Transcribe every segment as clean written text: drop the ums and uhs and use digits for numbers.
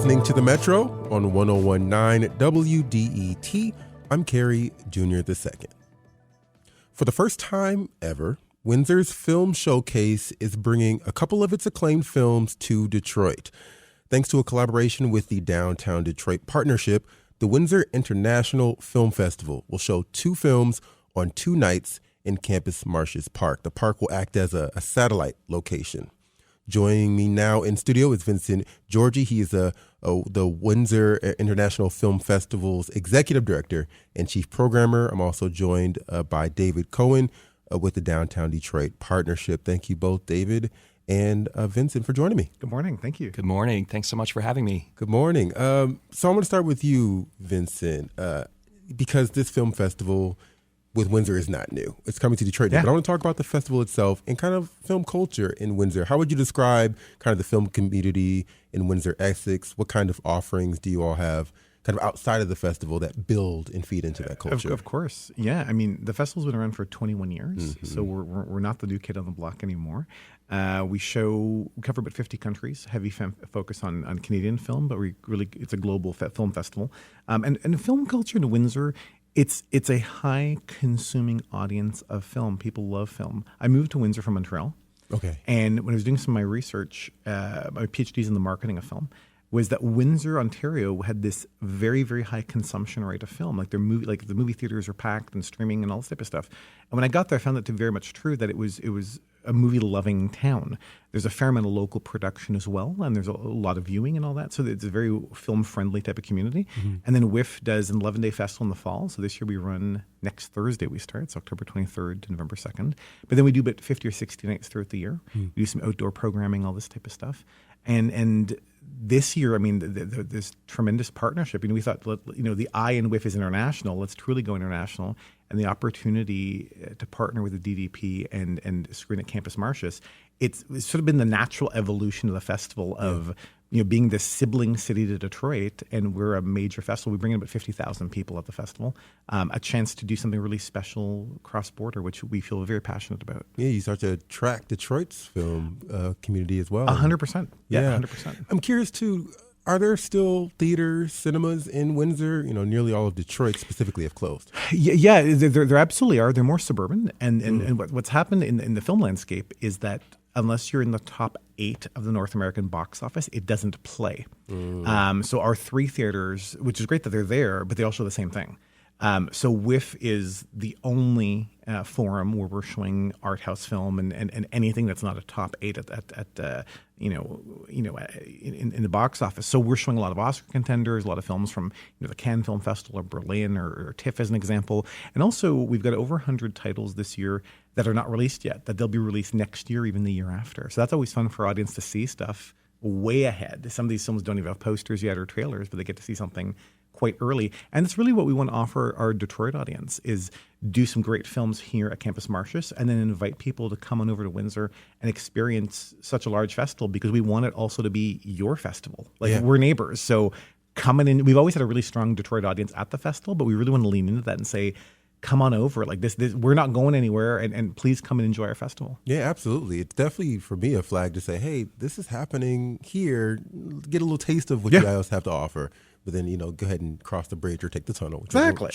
listening to The Metro on 1019 WDET. I'm Kerry Jr. II. For the first time ever, Windsor's Film Showcase is bringing a couple of its acclaimed films to Detroit. Thanks to a collaboration with the Downtown Detroit Partnership, the Windsor International Film Festival will show 2 films on 2 nights in campus Martius Park. The park will act as a satellite location. Joining me now in studio is Vincent Georgie. He is the Windsor International Film Festival's Executive Director and Chief Programmer. I'm also joined by David Cohen with the Downtown Detroit Partnership. Thank you both, David and Vincent, for joining me. Good morning. Thank you. Good morning. Thanks so much for having me. Good morning. So I'm going to start with you, Vincent, because this film festival with Windsor is not new. It's coming to Detroit now. But I want to talk about the festival itself and kind of film culture in Windsor. How would you describe kind of the film community in Windsor, Essex? What kind of offerings do you all have kind of outside of the festival that build and feed into that culture? Of course. Yeah. I mean, the festival's been around for 21 years, so we're not the new kid on the block anymore. We cover about 50 countries, heavy focus on Canadian film, but it's a global film festival. And film culture in Windsor, it's a high consuming audience of film. People love film. I moved to Windsor from Montreal. Okay. And when I was doing some of my research, my PhD's in the marketing of film, was that Windsor, Ontario had this very, very high consumption rate of film. Like the movie theaters are packed and streaming and all this type of stuff. And when I got there, I found that to be very much true, that it was a movie-loving town. There's a fair amount of local production as well, and there's a lot of viewing and all that. So it's a very film-friendly type of community. And then WIF does an 11-day festival in the fall. So this year we run next Thursday. We start. It's October 23rd to November 2nd. But then we do about 50 or 60 nights throughout the year. We do some outdoor programming, all this type of stuff. And this year, I mean, this tremendous partnership. We thought, the I in WIF is international. Let's truly go international. And the opportunity to partner with the DDP and screen at Campus Martius, it's sort of been the natural evolution of the festival of being this sibling city to Detroit, and we're a major festival. We bring in about 50,000 people at the festival, a chance to do something really special cross-border, which we feel very passionate about. Yeah, you start to attract Detroit's film community as well. 100%. Yeah, 100%. I'm curious, too, are there still theaters, cinemas in Windsor? Nearly all of Detroit specifically have closed. Yeah, there absolutely are. They're more suburban. And what's happened in the film landscape is that unless you're in the top 8 of the North American box office, it doesn't play. So our 3 theaters, which is great that they're there, but they all show the same thing. So WIF is the only forum where we're showing art house film and anything that's not a top 8 in the box office. So we're showing a lot of Oscar contenders, a lot of films from the Cannes Film Festival or Berlin or TIFF as an example. And also we've got over 100 titles this year that are not released yet, that they'll be released next year, even the year after. So that's always fun for audience to see stuff way ahead. Some of these films don't even have posters yet or trailers, but they get to see something quite early. And it's really what we want to offer our Detroit audience, is do some great films here at Campus Martius and then invite people to come on over to Windsor and experience such a large festival, because we want it also to be your festival. We're neighbors. So coming in, we've always had a really strong Detroit audience at the festival, but we really want to lean into that and say, come on over. This we're not going anywhere, and please come and enjoy our festival. Yeah, absolutely. It's definitely, for me, a flag to say, hey, this is happening here. Get a little taste of what you guys have to offer. But then, go ahead and cross the bridge or take the tunnel. Exactly.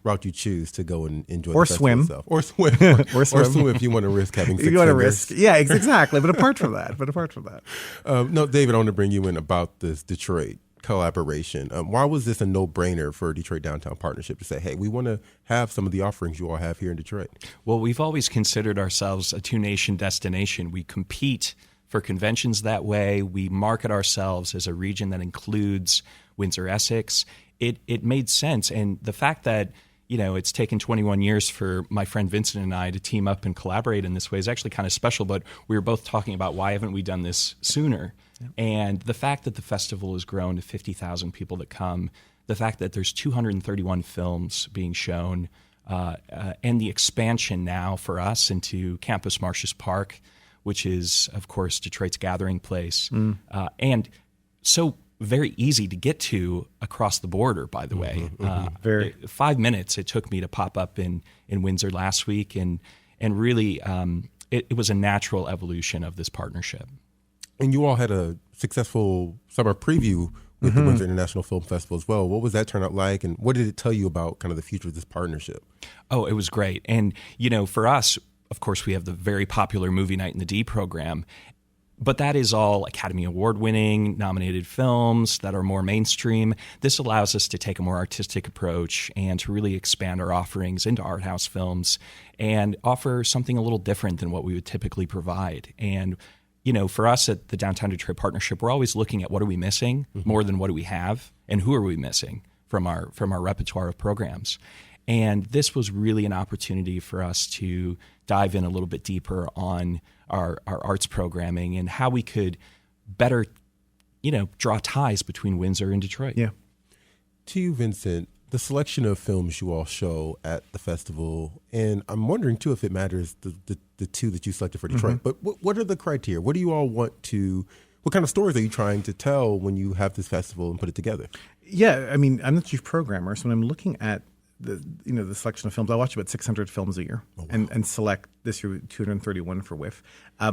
Route you choose to go and enjoy or the festival swim. itself. Or swim. Or swim if you want to risk having 6 You want to fingers. risk. Yeah, exactly. But apart from that. No, David, I want to bring you in about this Detroit collaboration. Why was this a no-brainer for Detroit Downtown Partnership to say, hey, we want to have some of the offerings you all have here in Detroit? Well, we've always considered ourselves a two-nation destination. We compete for conventions that way. We market ourselves as a region that includes Windsor, Essex. It made sense. And the fact that it's taken 21 years for my friend Vincent and I to team up and collaborate in this way is actually kind of special. But we were both talking about why haven't we done this sooner? Yeah. And the fact that the festival has grown to 50,000 people that come, the fact that there's 231 films being shown, and the expansion now for us into Campus Martius Park, which is, of course, Detroit's gathering place. And so very easy to get to across the border, by the way. 5 minutes it took me to pop up in Windsor last week, and really it was a natural evolution of this partnership. And you all had a successful summer preview with the Windsor International Film Festival as well. What was that turnout like, and what did it tell you about kind of the future of this partnership? Oh, it was great. And, for us, of course, we have the very popular Movie Night in the D program, but that is all Academy Award-winning, nominated films that are more mainstream. This allows us to take a more artistic approach and to really expand our offerings into art house films and offer something a little different than what we would typically provide. And, for us at the Downtown Detroit Partnership, we're always looking at what are we missing more than what do we have, and who are we missing from our repertoire of programs. And this was really an opportunity for us to dive in a little bit deeper on our arts programming and how we could better, draw ties between Windsor and Detroit. Yeah. To you, Vincent, the selection of films you all show at the festival, and I'm wondering too if it matters the two that you selected for Detroit. But what are the criteria? What do you all want to? What kind of stories are you trying to tell when you have this festival and put it together? Yeah, I mean, I'm the chief programmer, so when I'm looking at the selection of films, I watch about 600 films a year and select this year 231 for WIF.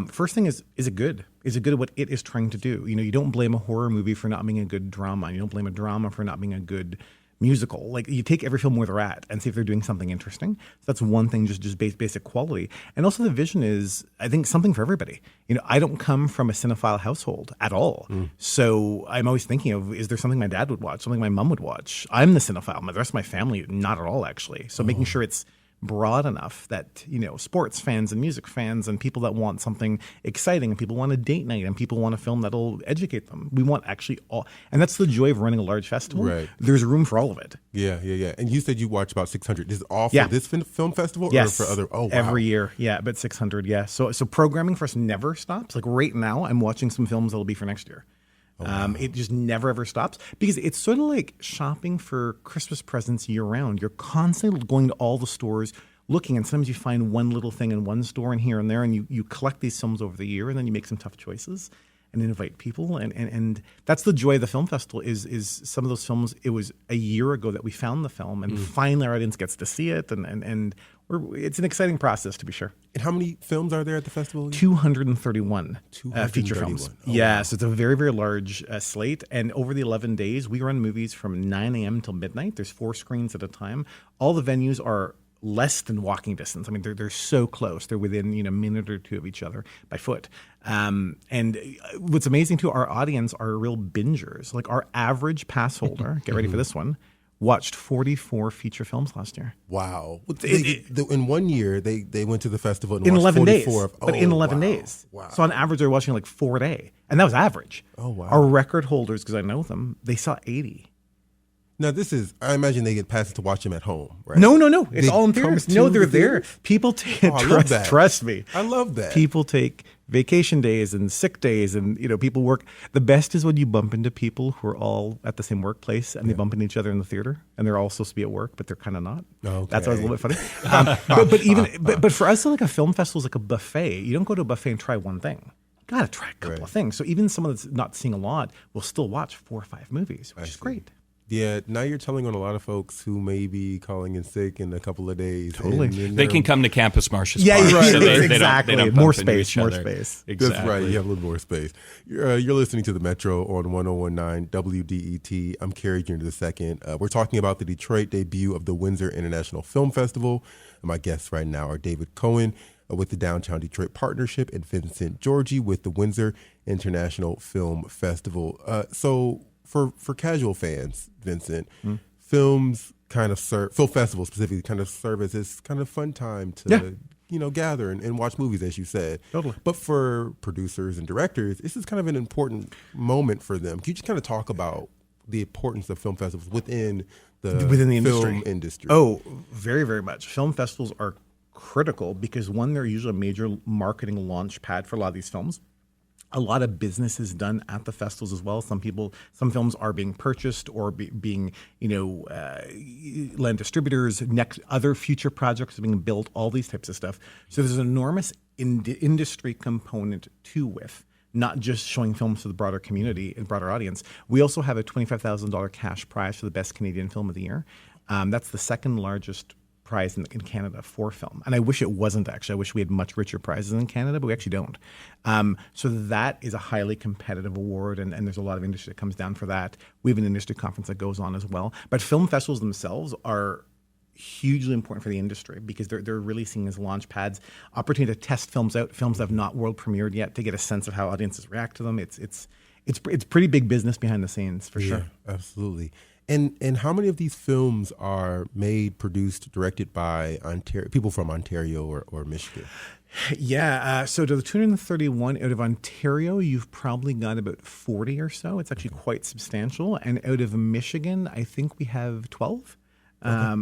First thing is it good? Is it good at what it is trying to do? You don't blame a horror movie for not being a good drama. And you don't blame a drama for not being a good musical. Like, you take every film where they're at and see if they're doing something interesting. So that's one thing, just basic quality. And also the vision is, I think, something for everybody. I don't come from a cinephile household at all. So I'm always thinking of, is there something my dad would watch, something my mom would watch? I'm the cinephile. The rest of my family, not at all, actually. So making sure it's broad enough that, sports fans and music fans and people that want something exciting and people want a date night and people want a film that'll educate them. We want actually all, and that's the joy of running a large festival. Right. There's room for all of it. Yeah. And you said you watch about 600. Is it all for this film festival or for other? Oh, wow. Every year. Yeah, about 600. Yeah. So programming for us never stops. Like right now, I'm watching some films that'll be for next year. It just never, ever stops because it's sort of like shopping for Christmas presents year round. You're constantly going to all the stores looking, and sometimes you find one little thing in one store and here and there, and you collect these films over the year, and then you make some tough choices and invite people. And that's the joy of the film festival is some of those films. It was a year ago that we found the film, and finally our audience gets to see it, and it's an exciting process, to be sure. And how many films are there at the festival? 231 feature films. Oh, wow. So it's a very, very large slate. And over the 11 days, we run movies from 9 a.m. till midnight. There's 4 screens at a time. All the venues are less than walking distance. I mean, they're so close. They're within a minute or two of each other by foot. And what's amazing too, our audience are real bingers. Like our average pass holder, get ready for this one, watched 44 feature films last year. Wow. In 1 year, they went to the festival and in watched 11 days. 44 But in 11 days. Wow. So on average, they're watching like 4 a day. And that was average. Oh, wow. Our record holders, because I know them, they saw 80. Now, I imagine they get passes to watch them at home, right? No. It's They all in come theaters. to No, they're the there. theaters? People take, I love that. trust me. I love that. People take vacation days and sick days, and people work. The best is when you bump into people who are all at the same workplace and they bump into each other in the theater, and they're all supposed to be at work, but they're kind of not. Okay. That's always a little bit funny. But for us, like a film festival is like a buffet. You don't go to a buffet and try one thing. You got to try a couple of things. So even someone that's not seeing a lot will still watch 4 or 5 movies, which is great. Yeah, now you're telling on a lot of folks who may be calling in sick in a couple of days. Totally. And They can come to campus Martius Yeah, Park. right. So they Exactly. don't More bump into space, each more other. space. Exactly. That's right. You have a little more space. You're listening to the Metro on 1019 WDET. I'm Carrie Jr. II. We're talking about the Detroit debut of the Windsor International Film Festival. And my guests right now are David Cohen with the Downtown Detroit Partnership and Vincent Georgie with the Windsor International Film Festival. So for casual fans, Vincent, films kind of serve, film festivals specifically kind of serve as this kind of fun time to gather and watch movies, as you said. Totally. But for producers and directors, this is kind of an important moment for them. Can you just kind of talk about the importance of film festivals within the film industry? Oh, very, very much. Film festivals are critical because, one, they're usually a major marketing launch pad for a lot of these films. A lot of business is done at the festivals as well. Some films are being purchased or being, land distributors. Other future projects are being built. All these types of stuff. So there's an enormous industry component to WIF, not just showing films to the broader community and broader audience. We also have a $25,000 cash prize for the best Canadian film of the year. That's the second largest prize in Canada for film. And I wish it wasn't, actually. I wish we had much richer prizes in Canada, but we actually don't. So that is a highly competitive award, and there's a lot of industry that comes down for that. We have an industry conference that goes on as well. But film festivals themselves are hugely important for the industry because they're really seen as launch pads, opportunity to test films out, films that have not world premiered yet, to get a sense of how audiences react to them. It's pretty big business behind the scenes, for sure. Absolutely. And how many of these films are made, produced, directed by people from Ontario or Michigan? Yeah, so to the 231 out of Ontario, you've probably got about 40 or so. It's actually quite substantial. And out of Michigan, I think we have 12.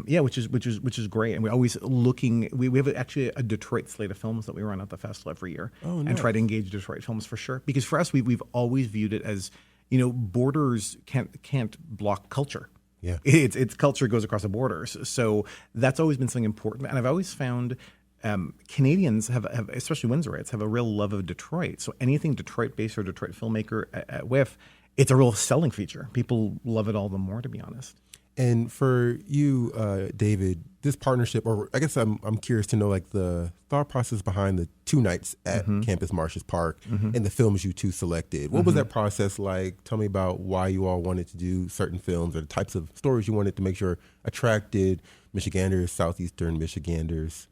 Yeah, which is great, and we're always looking. We have actually a Detroit slate of films that we run at the festival every year, and try to engage Detroit films for sure. Because for us, we've always viewed it as, borders can't block culture. Yeah, it's culture goes across the borders, so that's always been something important. And I've always found Canadians have, especially Windsorites, have a real love of Detroit. So anything Detroit-based or Detroit filmmaker with, it's a real selling feature. People love it all the more, to be honest. And for you, David, this partnership, or I guess I'm curious to know like the thought process behind the 2 nights at Campus Martius Park and the films you two selected. What was that process like? Tell me about why you all wanted to do certain films or the types of stories you wanted to make sure attracted Michiganders, Southeastern Michiganders.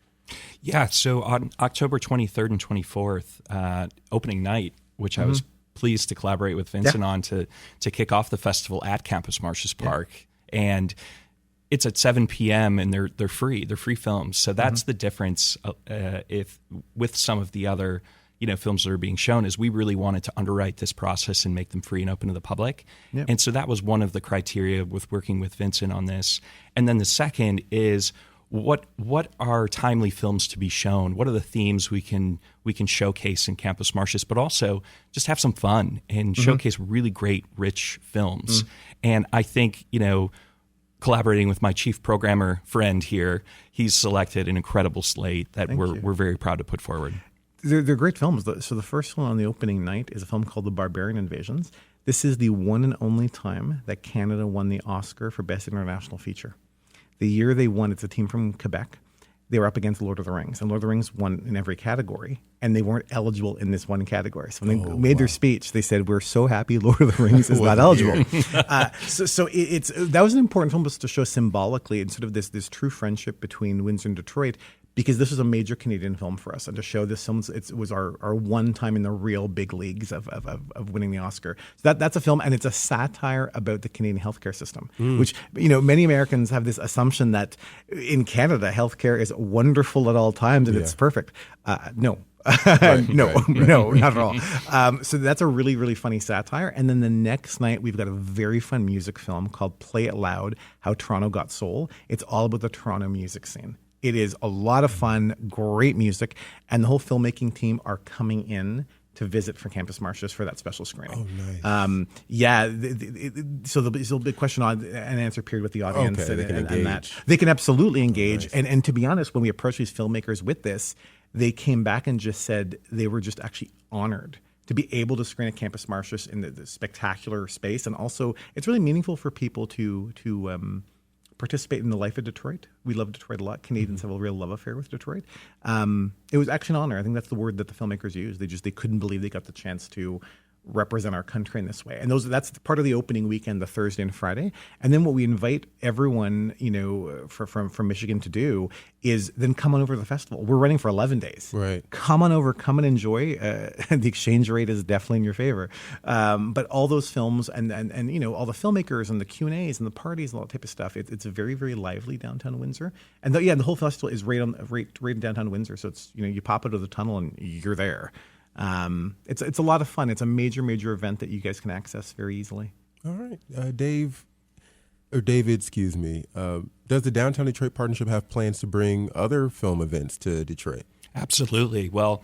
Yeah, so on October 23rd and 24th, opening night, which I was pleased to collaborate with Vincent on to kick off the festival at Campus Martius Park. And it's at 7 p.m. and they're free. They're free films. So that's the difference if with some of the other films that are being shown, is we really wanted to underwrite this process and make them free and open to the public. Yep. And so that was one of the criteria with working with Vincent on this. And then the second is what are timely films to be shown? What are the themes we can showcase in Campus Martius, but also just have some fun and showcase really great, rich films. And I think, collaborating with my chief programmer friend here, he's selected an incredible slate that we're very proud to put forward. They're great films. So the first one on the opening night is a film called The Barbarian Invasions. This is the one and only time that Canada won the Oscar for Best International Feature. The year they won, it's a team from Quebec. They were up against Lord of the Rings, and Lord of the Rings won in every category, and they weren't eligible in this one category. So when they made their speech, they said, "We're so happy Lord of the Rings is not eligible." So that was an important film just to show symbolically and sort of this true friendship between Windsor and Detroit, because this was a major Canadian film for us, and to show this film, it was our one time in the real big leagues of winning the Oscar. So that's a film, and it's a satire about the Canadian healthcare system, which many Americans have this assumption that in Canada healthcare is wonderful at all times and it's perfect. No. No, not at all. So that's a really, really funny satire. And then the next night, we've got a very fun music film called Play It Loud, How Toronto Got Soul. It's all about the Toronto music scene. It is a lot of fun, great music, and the whole filmmaking team are coming in to visit for Campus Martius for that special screening. Oh, nice. So there'll be a question and answer period with the audience. Okay, they can engage. And that. They can absolutely engage. Nice. And to be honest, when we approached these filmmakers with this, they came back and just said they were just actually honored to be able to screen at Campus Martius in the spectacular space. And also, it's really meaningful for people to participate in the life of Detroit. We love Detroit a lot. Canadians have a real love affair with Detroit. It was actually an honor. I think that's the word that the filmmakers used. They couldn't believe they got the chance to represent our country in this way. And that's part of the opening weekend, the Thursday and Friday. And then what we invite everyone, from Michigan to do is then come on over to the festival. We're running for 11 days. Right. Come on over, come and enjoy. The exchange rate is definitely in your favor. But all those films and all the filmmakers and the Q&As and the parties and all that type of stuff, it's very, very lively downtown Windsor. And the whole festival is right in downtown Windsor. So it's, you pop out of the tunnel and you're there. It's a lot of fun. It's a major event that you guys can access very easily. All right. David, excuse me. Does the Downtown Detroit Partnership have plans to bring other film events to Detroit? Absolutely. Well,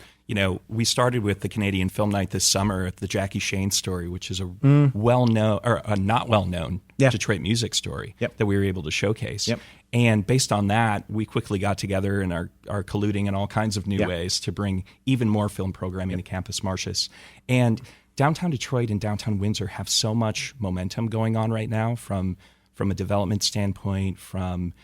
we started with the Canadian Film Night this summer at the Jackie Shane story, which is a well-known or a not well-known Detroit music story that we were able to showcase. Yep. And based on that, we quickly got together and are colluding in all kinds of new ways to bring even more film programming to Campus Martius. And downtown Detroit and downtown Windsor have so much momentum going on right now from a development standpoint, from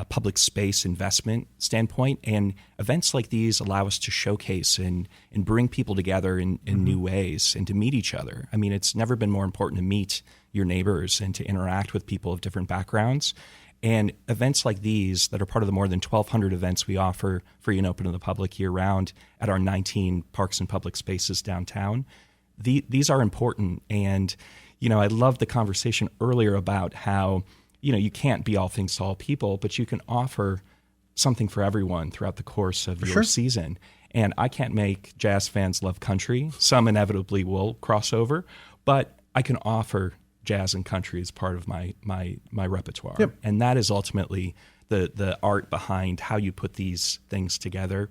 public space investment standpoint. And events like these allow us to showcase and bring people together in new ways and to meet each other. I mean, it's never been more important to meet your neighbors and to interact with people of different backgrounds. And events like these that are part of the more than 1,200 events we offer free and open to the public year-round at our 19 parks and public spaces downtown, these are important. And, I love the conversation earlier about how, you can't be all things to all people, but you can offer something for everyone throughout the course of your season. And I can't make jazz fans love country. Some inevitably will cross over, but I can offer jazz and country as part of my repertoire. Yep. And that is ultimately the art behind how you put these things together.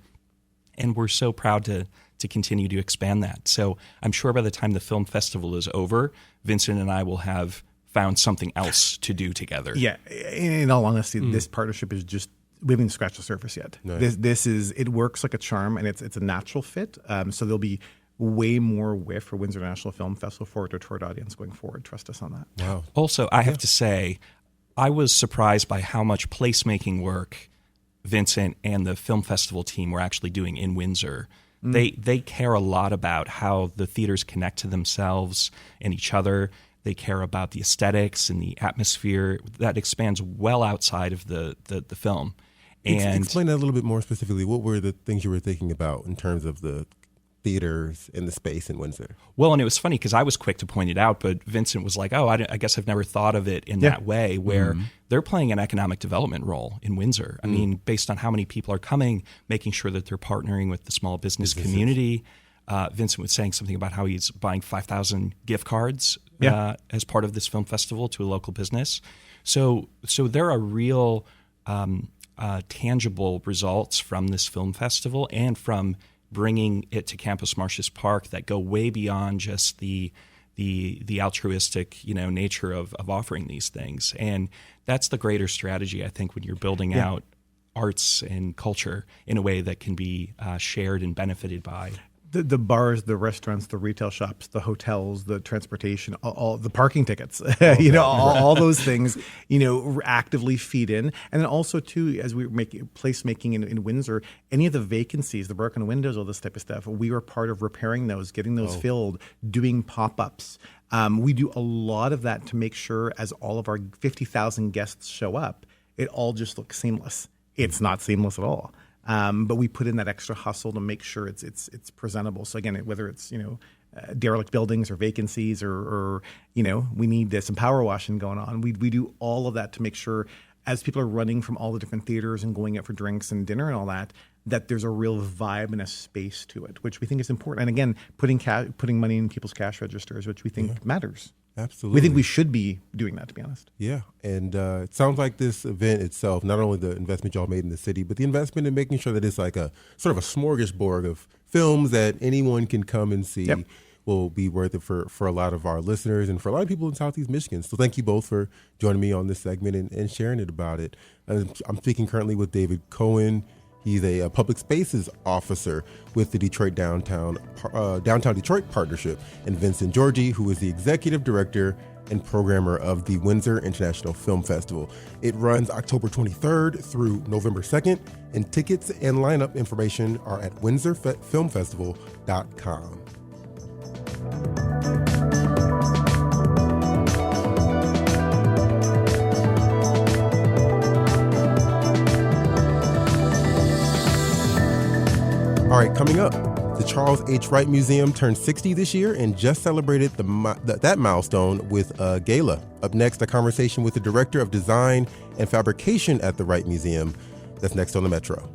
And we're so proud to continue to expand that. So I'm sure by the time the film festival is over, Vincent and I will have found something else to do together. Yeah. In all honesty, this partnership is just, we haven't scratched the surface yet. Nice. It works like a charm, and it's a natural fit. So there'll be way more width for Windsor International Film Festival for a Detroit audience going forward. Trust us on that. Wow. Also, I have to say, I was surprised by how much placemaking work Vincent and the film festival team were actually doing in Windsor. They care a lot about how the theaters connect to themselves and each other. They care about the aesthetics and the atmosphere that expands well outside of the film. And explain that a little bit more specifically. What were the things you were thinking about in terms of the theaters and the space in Windsor? Well, and it was funny because I was quick to point it out, but Vincent was like, I guess I've never thought of it in that way, where they're playing an economic development role in Windsor. I mean, based on how many people are coming, making sure that they're partnering with the small business community. Vincent was saying something about how he's buying 5,000 gift cards as part of this film festival to a local business. So there are real tangible results from this film festival and from bringing it to Campus Martius Park that go way beyond just the altruistic, nature of offering these things. And that's the greater strategy, I think, when you're building out arts and culture in a way that can be shared and benefited by. The bars, the restaurants, the retail shops, the hotels, the transportation, all the parking tickets, all those things, actively feed in. And then also, too, as we make placemaking in Windsor, any of the vacancies, the broken windows, all this type of stuff, we were part of repairing those, getting those filled, doing pop-ups. We do a lot of that to make sure as all of our 50,000 guests show up, it all just looks seamless. It's not seamless at all. But we put in that extra hustle to make sure it's presentable. So again, whether it's derelict buildings or vacancies or we need some power washing going on. We do all of that to make sure as people are running from all the different theaters and going out for drinks and dinner and all that there's a real vibe and a space to it, which we think is important. And again, putting money in people's cash registers, which we think matters. Absolutely. We think we should be doing that, to be honest. Yeah. And it sounds like this event itself, not only the investment y'all made in the city, but the investment in making sure that it's like a sort of a smorgasbord of films that anyone can come and see will be worth it for a lot of our listeners and for a lot of people in Southeast Michigan. So thank you both for joining me on this segment and sharing it about it. I'm speaking currently with David Cohen. He's a public spaces officer with the Detroit Downtown Detroit Partnership, and Vincent Georgie, who is the executive director and programmer of the Windsor International Film Festival. It runs October 23rd through November 2nd, and tickets and lineup information are at windsorfilmfestival.com. All right, coming up, the Charles H. Wright Museum turned 60 this year and just celebrated that milestone with a gala. Up next, a conversation with the Director of Design and Fabrication at the Wright Museum. That's next on the Metro.